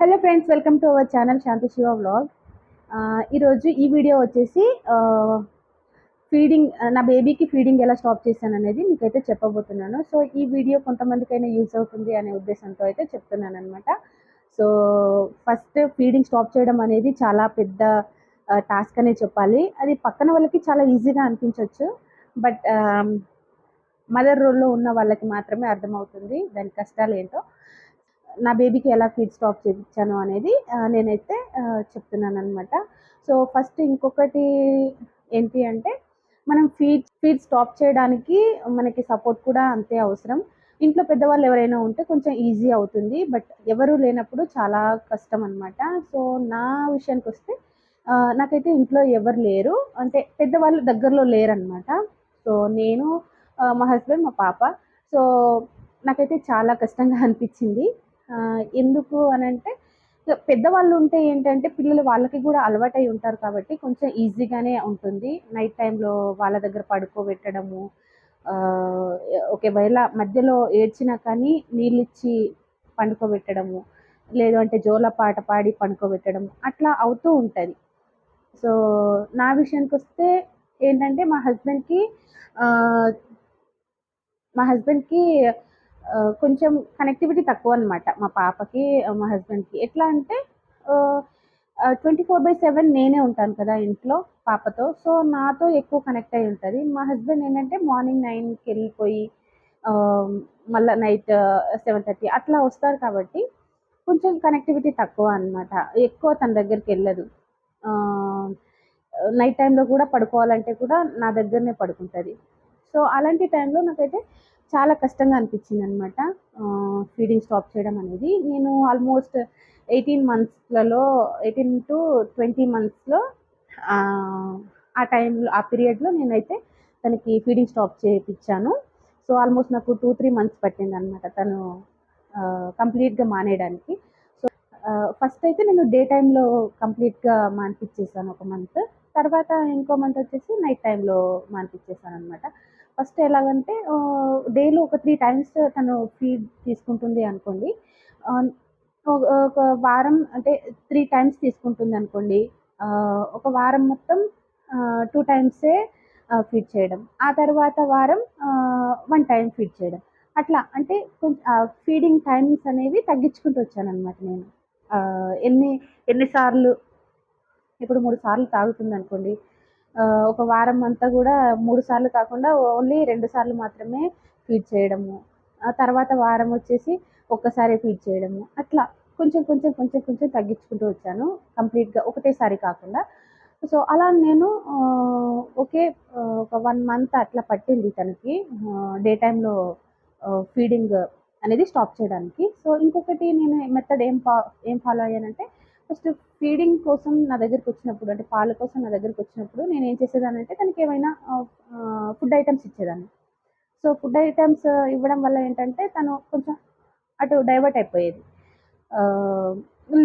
Hello friends, welcome to our channel Shanti Shiva vlog. ఈరోజు ఈ video వచ్చేసి ఫీడింగ్, నా బేబీకి ఫీడింగ్ ఎలా స్టాప్ చేశాను అనేది మీకైతే చెప్పబోతున్నాను. సో ఈ వీడియో కొంతమందికైనా యూజ్ అవుతుంది అనే ఉద్దేశంతో అయితే చెప్తున్నాను అనమాట. సో ఫస్ట్ ఫీడింగ్ స్టాప్ చేయడం అనేది చాలా పెద్ద టాస్క్ అనే చెప్పాలి. అది పక్కన వాళ్ళకి చాలా ఈజీగా అనిపించవచ్చు, బట్ మదర్ రోల్లో ఉన్న వాళ్ళకి మాత్రమే అర్థమవుతుంది దాని కష్టాలు ఏంటో. నా బేబీకి ఎలా ఫీడ్ స్టాప్ చేయించాను అనేది నేనైతే చెప్తున్నాను అనమాట. సో ఫస్ట్ ఇంకొకటి ఏంటి అంటే, మనం ఫీడ్ స్టాప్ చేయడానికి మనకి సపోర్ట్ కూడా అంతే అవసరం. ఇంట్లో పెద్దవాళ్ళు ఎవరైనా ఉంటే కొంచెం ఈజీ అవుతుంది, బట్ ఎవరు లేనప్పుడు చాలా కష్టం అనమాట. సో నా విషయానికి వస్తే నాకైతే ఇంట్లో ఎవరు లేరు, అంటే పెద్దవాళ్ళు దగ్గరలో లేరనమాట. సో నేను, మా హస్బెండ్, మా పాప. సో నాకైతే చాలా కష్టంగా అనిపించింది. ఎందుకు అనంటే, పెద్దవాళ్ళు ఉంటే ఏంటంటే పిల్లలు వాళ్ళకి కూడా అలవాటై ఉంటారు కాబట్టి కొంచెం ఈజీగానే ఉంటుంది. నైట్ టైంలో వాళ్ళ దగ్గర పడుకోబెట్టడము, ఒకవేళ మధ్యలో ఏడ్చినా కానీ నీళ్ళిచ్చి పండుకోబెట్టడము, లేదు అంటే జోలపాట పాడి పండుకోబెట్టడం అట్లా అవుతూ ఉంటుంది. సో నా విషయానికొస్తే ఏంటంటే, ఆహ్, మా హస్బెండ్‌కి కొంచెం కనెక్టివిటీ తక్కువనమాట. మా పాపకి, మా హస్బెండ్‌కి. ఎట్లా అంటే, ఆహ్, 24/7 నేనే ఉంటాను కదా ఇంట్లో పాపతో. సో నాతో ఎక్కువ కనెక్ట్ అయ్యి ఉంటది. మా హస్బెండ్ ఏంటంటే మార్నింగ్ 9కెళ్ళిపోయి ఆహ్, మళ్ళా నైట్ 7:30 అట్లా వస్తారు కాబట్టి కొంచెం కనెక్టివిటీ తక్కువ అనమాట. ఎక్కువ తన దగ్గరికెళ్ళదు. ఆహ్, నైట్ టైమ్‌లో కూడా పడుకోవాలంటే కూడా నా దగ్గరనే పడుకుంటది. సో అలాంటి టైంలో నాకైతే చాలా కష్టంగా అనిపించిందనమాట ఫీడింగ్ స్టాప్ చేయడం అనేది. నేను ఆల్మోస్ట్ 18 మంత్స్‌లలో, 18-20 మంత్స్‌లో ఆ టైంలో, ఆ పీరియడ్‌లో నేనైతే తనకి ఫీడింగ్ స్టాప్ చేపిచ్చాను. సో ఆల్మోస్ట్ నాకు 2-3 మంత్స్ పట్టిందనమాట తను కంప్లీట్‌గా మానేయడానికి. ఫస్ట్ అయితే నేను డే టైమ్‌లో కంప్లీట్‌గా మానిపిచ్చేసాను ఒక మంత్. తర్వాత ఇంకో మంత్ వచ్చేసి నైట్ టైమ్‌లో మానిపిచ్చేసాననమాట. ఫస్ట్ ఎలాగంటే, డేలో ఒక 3 టైమ్స్ తను ఫీడ్ తీసుకుంటుంది అనుకోండి. ఆహ్, ఒక వారం అంటే 3 టైమ్స్ తీసుకుంటుందనుకోండి. ఒక వారం మొత్తం 2 టైమ్సే ఫీడ్ చేయడం. ఆ తర్వాత వారం 1 టైమ్ ఫీడ్ చేయడం. అట్లా అంటే ఫీడింగ్ టైమ్స్ అనేవి తగ్గించుకుంటూ వచ్చాననమాట నేను. ఎన్ని ఎన్ని సార్లు, ఇప్పుడు 3 సార్లు తాగుతుందనుకోండి. ఒక వారం అంతా గూడా 3 సార్లు కాకుండా ఓన్లీ 2 సార్లు మాత్రమే ఫీడ్ చేయడము. ఆ తర్వాత వారం వచ్చేసి ఒక్కసారే ఫీడ్ చేయడము. అట్లా కొంచెం తగ్గించుకుంటూ వచ్చాను. కంప్లీట్‌గా ఒకటేసారి కాకుండా. సో అలా నేను ఒక 1 మంత్ అట్లా పట్టింది తనకి డే టైమ్‌లో ఫీడింగ్ అనేది స్టాప్ చేయడానికి. సో ఇంకొకటి నేను మెథడ్ ఏం ఫాలో అయ్యానంటే, ఫస్ట్ ఫీడింగ్ కోసం నా దగ్గరికొచ్చినప్పుడు, అంటే పాల కోసం నా దగ్గరికొచ్చినప్పుడు నేనేం చేసేదాన్నంటే తనకేమైనా ఫుడ్ ఐటెమ్స్ ఇచ్చేదాన్ని. సో ఫుడ్ ఐటెమ్స్ ఇవ్వడం వల్ల ఏంటంటే తను కొంచెం అటు డైవర్ట్ అయిపోయేది. ఆహ్,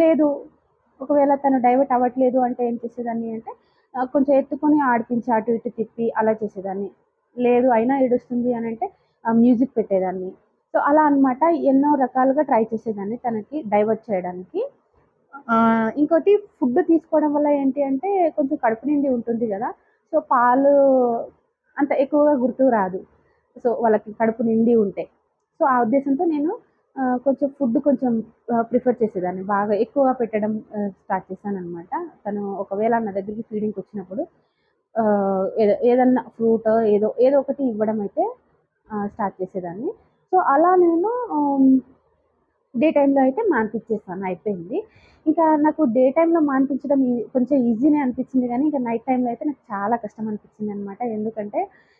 లేదు, ఒకవేళ తను డైవర్ట్ అవ్వట్లేదు అంటే ఏం చేసేదాన్ని అంటే, కొంచెం ఎత్తుకొని ఆడిపించి అటు ఇటు తిప్పి అలా చేసేదాన్ని. లేదు అయినా ఏడుస్తుంది అనంటే మ్యూజిక్ పెట్టేదాన్ని. సో అలా అన్నమాట. ఎన్నో రకాలుగా ట్రై చేసేదాన్ని తనకి డైవర్ట్ చేయడానికి. ఇంకోటి, ఫుడ్ తీసుకోవడం వల్ల ఏంటి అంటే కొంచెం కడుపు నిండి ఉంటుంది గదా! సో పాలు అంత ఎక్కువగా గుర్తుకు రాదు. సో వాళ్ళకి కడుపు నిండి ఉంటే. సో ఆ ఉద్దేశంతో నేను కొంచెం ప్రిఫర్ చేసేదాన్ని. బాగా ఎక్కువగా పెట్టడం స్టార్ట్ చేశాననమాట. తను ఒకవేళ నా దగ్గరికి ఫీడింగ్‌కొచ్చినప్పుడు ఏదన్నా ఫ్రూటో ఏదో ఒకటి ఇవ్వడం అయితే స్టార్ట్ చేసేదాన్ని. సో అలా నేను డే టైమ్‌లో అయితే మాన్పిచ్చేసాను, అయిపోయింది. ఇంకా నాకు డే టైమ్‌లో మాన్పించడం కొంచెం ఈజీనే అనిపించింది గానీ, ఇంక నైట్ టైమ్‌లో అయితే నాకు చాలా కష్టం అనిపించిందనమాట. ఎందుకంటే,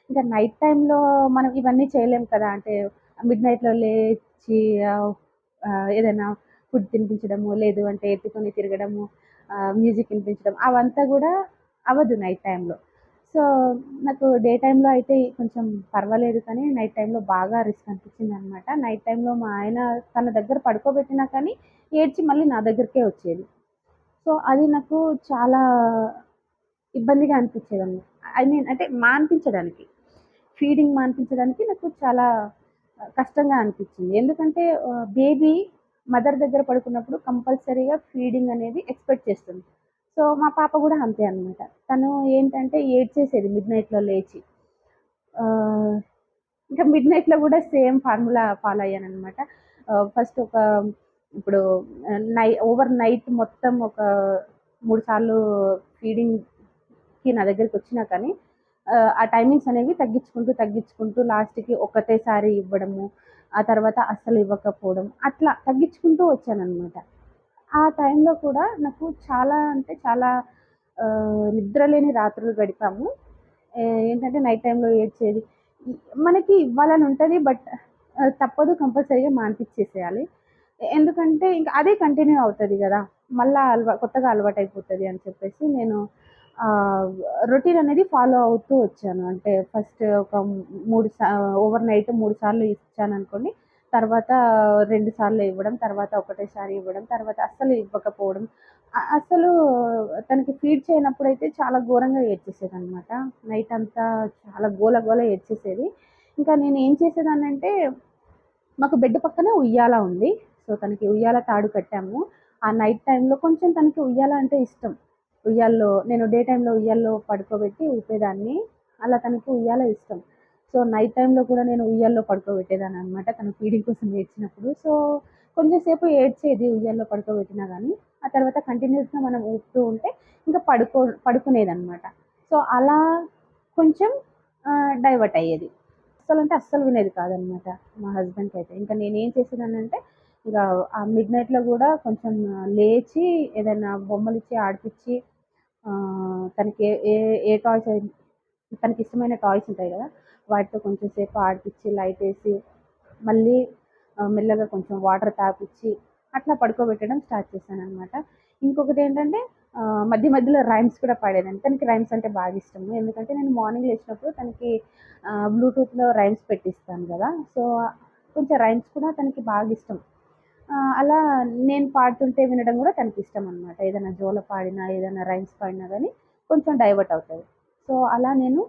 ఇంక నైట్ టైమ్‌లో మనం ఇవన్నీ చేయలేం కదా! అంటే మిడ్‌నైట్‌లో లేచి ఆహ్, ఆహ్, ఏదైనా ఫుడ్ తినిపించడము, లేదు అంటే ఎత్తుకొని తిరగడము, మ్యూజిక్ వినిపించడం అవంతా గూడా అవ్వదు నైట్ టైమ్‌లో. సో, నాకు డే టైమ్‌లో అయితే కొంచెం పర్వాలేదు, కానీ నైట్ టైమ్‌లో బాగా రిస్క్ అనిపించిందనమాట. నైట్ టైమ్‌లో మా ఆయన తన దగ్గర పడుకోబెట్టినా కానీ ఏడ్చి మళ్ళీ నా దగ్గరికే వచ్చేది. సో, అది నాకు చాలా ఇబ్బందిగా అనిపించేదన్నమాట. ఐ మీన్ అంటే మాన్పించడానికి, ఫీడింగ్ మాన్పించడానికి నాకు చాలా కష్టంగా అనిపించింది. ఎందుకంటే బేబీ మదర్ దగ్గర పడుకున్నప్పుడు కంపల్సరీగా ఫీడింగ్ అనేది ఎక్స్‌పెక్ట్ చేస్తుంది. సో, మా పాప గూడా అంతే అనమాట. తను ఏంటంటే ఏడ్చేసేది మిడ్‌నైట్‌లో లేచి. ఆహ్, ఇంకా మిడ్‌నైట్‌లో గూడా సేమ్ ఫార్ములా ఫాలో అయ్యాననమాట. ఫస్ట్ ఇప్పుడు ఓవర్ నైట్ మొత్తం ఒక 3 సార్లు ఫీడింగ్‌కి నా దగ్గరికొచ్చినా కానీ ఆ టైమింగ్స్ అనేవి తగ్గించుకుంటూ లాస్ట్‌కి ఒకటేసారి ఇవ్వడము. ఆ తర్వాత అస్సలు ఇవ్వకపోవడం. అట్లా తగ్గించుకుంటూ వచ్చాననమాట. ఆ టైంలో కూడా నాకు చాలా అంటే చాలా నిద్రలేని రాత్రులు గడిపాము. ఏంటంటే నైట్ టైమ్‌లో ఏడ్చేది. ఇ మనకి ఇవ్వాలని ఉంటది. బట్ తప్పదు, కంపల్సరీగా మానిపిచ్చేసేయాలి. ఎందుకంటే ఇంక అదే కంటిన్యూ అవుతది గదా! మళ్ళా కొత్తగా అలవాటయిపోతది అని చెప్పేసి నేను ఆహ్, రొటీన్ అనేది ఫాలో అవుతూ వచ్చాను. అంటే ఫస్ట్ ఒక 3 ఓవర్ నైట్ 3 సార్లు ఇచ్చాననుకోండి. తర్వాత 2 సార్లు ఇవ్వడం, తర్వాత ఒకటేసారి ఇవ్వడం, తర్వాత అస్సలు ఇవ్వకపోవడం. అసలు తనకి ఫీడ్ చేయనప్పుడైతే చాలా ఘోరంగా ఏడ్చేసేదనమాట. నైటంతా చాలా గోల గోల ఏడ్చేసేది. ఇంకా నేనేం చేసేదాన్నంటే, మాకు బెడ్ పక్కన ఉయ్యాల ఉంది. సో, తనకి ఉయ్యాల తాడు కట్టాము. ఆ నైట్ టైమ్‌లో కొంచెం తనకి ఉయ్యాల అంటే ఇష్టం. నేను డే టైమ్‌లో ఉయ్యాల్లో పడుకోబెట్టి ఊపేదాన్ని. అలా తనకి ఉయ్యాల ఇష్టం. సో, నైట్ టైమ్‌లో కూడా నేను ఉయ్యాల్లో పడుకోబెట్టేదాన్ననమాట. తను ఫీడింగ్ కోసం ఏడ్చినప్పుడు. సో, కొంచెం సేపు ఏడ్చేది ఉయ్యాల్లో పడుకోబెట్టినా గానీ, ఆ తర్వాత కంటిన్యూయస్‌గా మనం ఊపుతూ ఉంటే ఇంక పడుకునేదనమాట. సో, అలా కొంచెం డైవర్ట్ అయ్యేది. అస్సలంటే అస్సలు వినేది కాదనమాట మా హస్బెండ్‌కైతే. ఇంక నేనేం చేసేదాన్నంటే, ఇగ ఆ మిడ్‌నైట్‌లో గూడా కొంచెం లేచి ఏదైనా బొమ్మలిచ్చి ఆడిపిచ్చి తనకి ఏ ఏ ఏ టాయ్స్ తనకిష్టమైన టాయ్స్ ఉంటాయి గదా! వాటితో కొంచెం సేపు ఆడిపిచ్చి, లైటేసి, మళ్ళీ మెల్లగా కొంచెం వాటర్ తాపిచ్చి, అట్లా పడుకోబెట్టడం స్టార్ట్ చేశాననమాట. ఇంకొకటేంటంటే మధ్య మధ్యలో రైమ్స్ కూడా పాడేదాన్ని. తనకి రైమ్స్ అంటే బాగా ఇష్టము. ఎందుకంటే నేను మార్నింగ్ లేచినప్పుడు తనకి బ్లూటూత్‌లో రైమ్స్ పెట్టిస్తాను గదా! సో, కొంచెం రైమ్స్ కూడా తనకి బాగా ఇష్టం. అలా నేను పాడుతుంటే వినడం గూడా తనకిష్టమనమాట. ఏదైనా జోల పాడినా, ఏదైనా రైమ్స్ పాడినా గానీ కొంచెం డైవర్ట్ అవుతది. సో, అలా నేను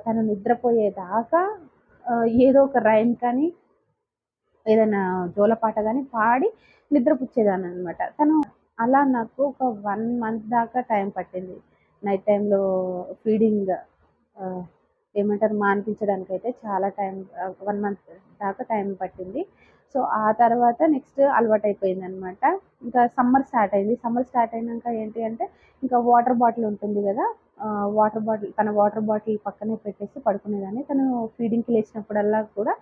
తను నిద్రపోయేదాకా ఏదో ఒక రైమ్ కానీ, ఏదైనా జోలపాట గానీ పాడి నిద్రపుచ్చేదాన్ననమాట. అలా నాకు ఒక 1 మంత్ దాకా టైం పట్టింది. నైట్ టైమ్‌లో ఫీడింగ్ ఆహ్, ఏమంటారు మానిపించడానికైతే చాలా టైం 1 మంత్ దాకా టైం పట్టింది. సో, ఆ తర్వాత నెక్స్ట్ అలవాటయిపోయిందనమాట. ఇంకా సమ్మర్ స్టార్ట్ అయింది. సమ్మర్ స్టార్ట్ అయినంక ఏంటి అంటే, ఇంకా వాటర్ బాటిల్ ఉంటుంది గదా! వాటర్ బాటిల్ పక్కనే పెట్టేసి పడుకునేదాన్ని. తను ఫీడింగ్‌కి లేచినప్పుడల్లా కూడా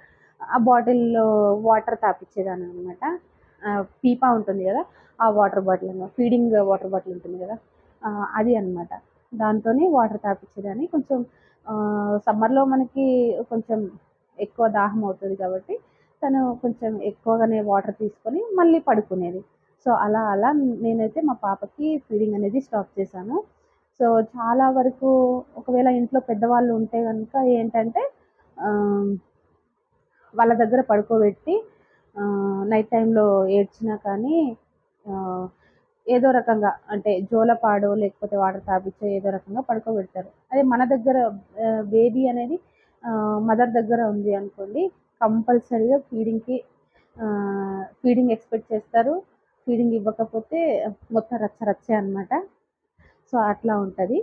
ఆ బాటిల్‌లో వాటర్ తాపిచ్చేదాన్ననమాట. పీపా ఉంటుంది గదా! ఆ water bottle feeding water bottle ఉంటుంది గదా! అది అన్నమాట. దాంతోని వాటర్ తాపిచ్చేదాన్ని. కొంచెం సమ్మర్‌లో మనకి కొంచెం ఎక్కువ దాహం అవుతది కాబట్టి, తను కొంచెం ఎక్కువగానే వాటర్ తీసుకొని మళ్ళీ పడుకునేది. సో, అలా అలా నేనైతే మా పాపకి ఫీడింగ్ అనేది స్టాప్ చేశాను. సో, చాలా వరకు ఒకవేళ ఇంట్లో పెద్దవాళ్ళు ఉంటే గనుక ఏంటంటే ఆహ్, వాళ్ళ దగ్గర పడుకోబెట్టి నైట్ టైమ్‌లో ఏడ్చినా కానీ ఆహ్, ఏదో రకంగా అంటే జోలపాడో, లేకపోతే వాటర్ తాపిచ్చో ఏదో రకంగా పడుకోబెడతారు. అదే మన దగ్గర బేబీ అనేది మదర్ దగ్గర ఉంది అనుకోండి, కంపల్సరీగా ఫీడింగ్ ఎక్స్‌పెక్ట్ చేస్తారు. ఫీడింగ్ ఇవ్వకపోతే మొత్తం రచ్చ రచ్చే అన్నమాట. సో, అట్లా ఉంటది.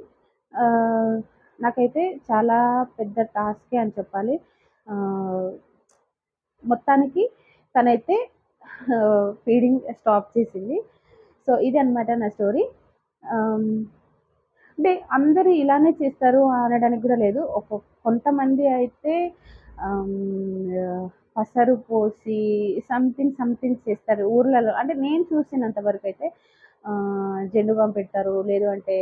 ఆహ్, నాకైతే చాలా పెద్ద టాస్కే అని చెప్పాలి. ఆహ్, మొత్తానికి తనైతే ఫీడింగ్ స్టాప్ చేసింది. సో, ఇదనమాట నా స్టోరీ. ఆహ్, అంటే అందరూ ఇలానే చేస్తారు అనడానికి గూడా లేదు. కొంతమంది అయితే ఆహ్, హ్మ్, పసరు పోసి సంథింగ్ చేస్తారు ఊర్లలో. అంటే నేను చూసినంత వరకైతే జెండు బామ్ పెడతారు. లేదు అంటే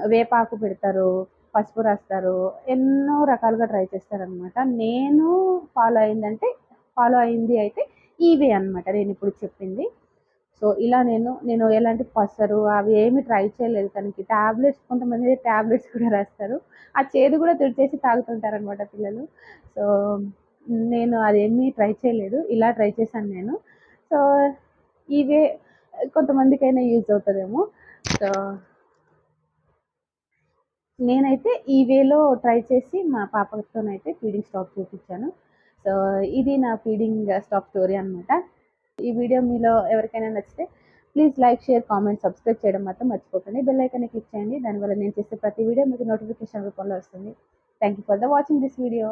వేపాకు పెడతారు. పసుపు రాస్తారు. ఎన్నో రకాలుగా ట్రై చేస్తారనమాట. ఫాలో అయింది అయితే ఇవే అనమాట నేనిప్పుడు చెప్పింది. సో, ఇలా నేను ఎలాంటి పసరు అవి ఏమి ట్రై చేయలేదు తనకి. కొంతమంది టాబ్లెట్స్ కూడా రాస్తారు. ఆ చేదు గూడా తుడిచేసి తాగుతుంటారనమాట పిల్లలు. సో, నేను అదేమీ ట్రై చేయలేదు. ఇలా ట్రై చేశాను నేను. సో, ఇవే కొంతమందికైనా యూజ్ అవుతదేమో. సో, నేనైతే ఈ వేలో ట్రై చేసి మా పాపతోనైతే ఫీడింగ్ స్టాప్ చేపిచ్చాను. సో, ఇది నా ఫీడింగ్ స్టాప్ స్టోరీ అనమాట. ఈ వీడియో మీలో ఎవరికైనా నచ్చితే please like, share, comment, subscribe చేయడం మాత్రం మర్చిపోకండి. బెల్ ఐకాన్ని క్లిక్ చేయండి. దానివల్ల నేను చేసే ప్రతి వీడియో మీకు నోటిఫికేషన్ రూపంలో వస్తుంది. Thank you for the watching this video.